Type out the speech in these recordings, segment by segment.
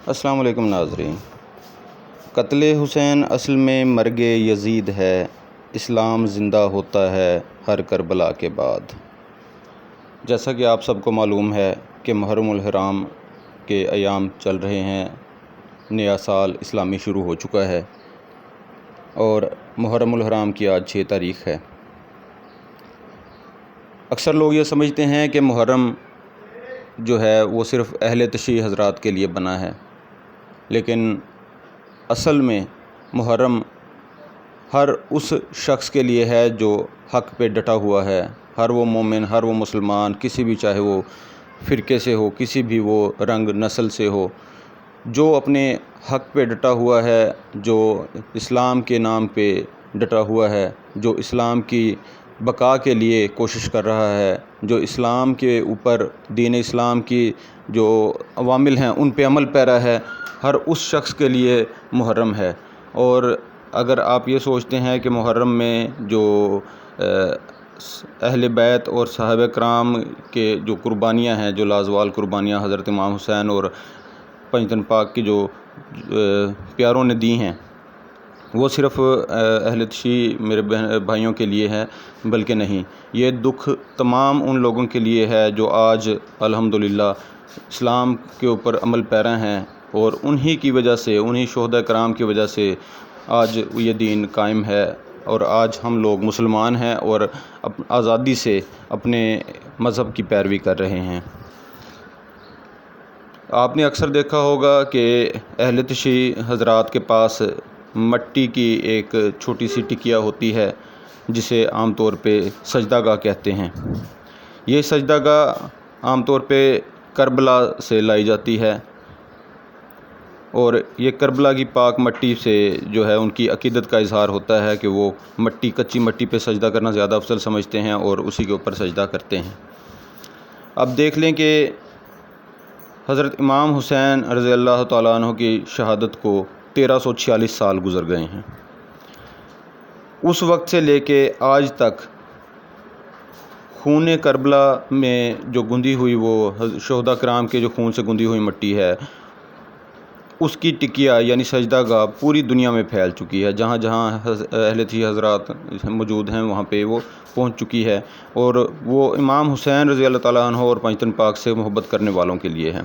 السلام علیکم ناظرین۔ قتل حسین اصل میں مرگ یزید ہے، اسلام زندہ ہوتا ہے ہر کربلا کے بعد۔ جیسا کہ آپ سب کو معلوم ہے کہ محرم الحرام کے ایام چل رہے ہیں، نیا سال اسلامی شروع ہو چکا ہے اور محرم الحرام کی آج 6 تاریخ ہے۔ اکثر لوگ یہ سمجھتے ہیں کہ محرم جو ہے وہ صرف اہل تشیع حضرات کے لیے بنا ہے، لیکن اصل میں محرم ہر اس شخص کے لیے ہے جو حق پہ ڈٹا ہوا ہے، ہر وہ مومن، ہر وہ مسلمان، کسی بھی چاہے وہ فرقے سے ہو، کسی بھی وہ رنگ نسل سے ہو، جو اپنے حق پہ ڈٹا ہوا ہے، جو اسلام کے نام پہ ڈٹا ہوا ہے، جو اسلام کی بقا کے لیے کوشش کر رہا ہے، جو اسلام کے اوپر دین اسلام کی جو عوامل ہیں ان پہ عمل پیرا ہے، ہر اس شخص کے لیے محرم ہے۔ اور اگر آپ یہ سوچتے ہیں کہ محرم میں جو اہل بیت اور صحابہ کرام کے جو قربانیاں ہیں، جو لازوال قربانیاں حضرت امام حسین اور پنجتن پاک کی جو پیاروں نے دی ہیں، وہ صرف اہل تشیع میرے بھائیوں کے لیے ہے، بلکہ نہیں، یہ دکھ تمام ان لوگوں کے لیے ہے جو آج الحمدللہ اسلام کے اوپر عمل پیرا ہیں، اور انہی کی وجہ سے، انہی شہداء کرام کی وجہ سے آج یہ دین قائم ہے، اور آج ہم لوگ مسلمان ہیں اور آزادی سے اپنے مذہب کی پیروی کر رہے ہیں۔ آپ نے اکثر دیکھا ہوگا کہ اہل تشیع حضرات کے پاس مٹی کی ایک چھوٹی سی ٹکیا ہوتی ہے جسے عام طور پہ سجدہ گاہ کہتے ہیں۔ یہ سجدہ گاہ عام طور پہ کربلا سے لائی جاتی ہے، اور یہ کربلا کی پاک مٹی سے جو ہے ان کی عقیدت کا اظہار ہوتا ہے کہ وہ کچی مٹی پہ سجدہ کرنا زیادہ افضل سمجھتے ہیں اور اسی کے اوپر سجدہ کرتے ہیں۔ اب دیکھ لیں کہ حضرت امام حسین رضی اللہ تعالیٰ عنہ کی شہادت کو 1346 سال گزر گئے ہیں۔ اس وقت سے لے کے آج تک خون کربلا میں جو گندی ہوئی، وہ شہداء کرام کے جو خون سے گندی ہوئی مٹی ہے، اس کی ٹکیا یعنی سجدہ گاہ پوری دنیا میں پھیل چکی ہے۔ جہاں جہاں اہل تشیع حضرات موجود ہیں وہاں پہ وہ پہنچ چکی ہے، اور وہ امام حسین رضی اللہ تعالیٰ عنہ اور پنجتن پاک سے محبت کرنے والوں کے لیے ہے۔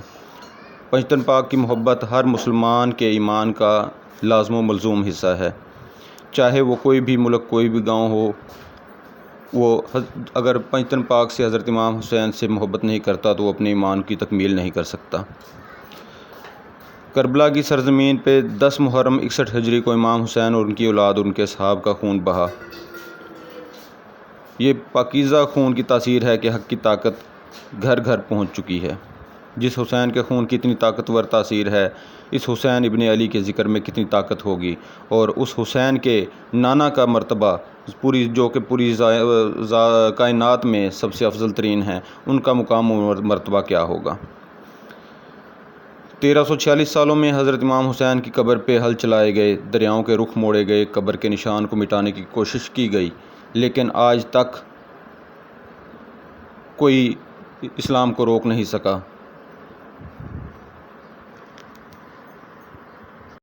پنجتن پاک کی محبت ہر مسلمان کے ایمان کا لازم و ملزوم حصہ ہے، چاہے وہ کوئی بھی ملک، کوئی بھی گاؤں ہو، وہ اگر پنجتن پاک سے، حضرت امام حسین سے محبت نہیں کرتا تو وہ اپنے ایمان کی تکمیل نہیں کر سکتا۔ کربلا کی سرزمین پہ 10 محرم 61 ہجری کو امام حسین اور ان کی اولاد اور ان کے اصحاب کا خون بہا۔ یہ پاکیزہ خون کی تاثیر ہے کہ حق کی طاقت گھر گھر پہنچ چکی ہے۔ جس حسین کے خون کی اتنی طاقتور تاثیر ہے، اس حسین ابن علی کے ذکر میں کتنی طاقت ہوگی، اور اس حسین کے نانا کا مرتبہ جو کہ پوری کائنات میں سب سے افضل ترین ہیں، ان کا مقام و مرتبہ کیا ہوگا۔ 1346 سالوں میں حضرت امام حسین کی قبر پہ ہل چلائے گئے، دریاؤں کے رخ موڑے گئے، قبر کے نشان کو مٹانے کی کوشش کی گئی، لیکن آج تک کوئی اسلام کو روک نہیں سکا۔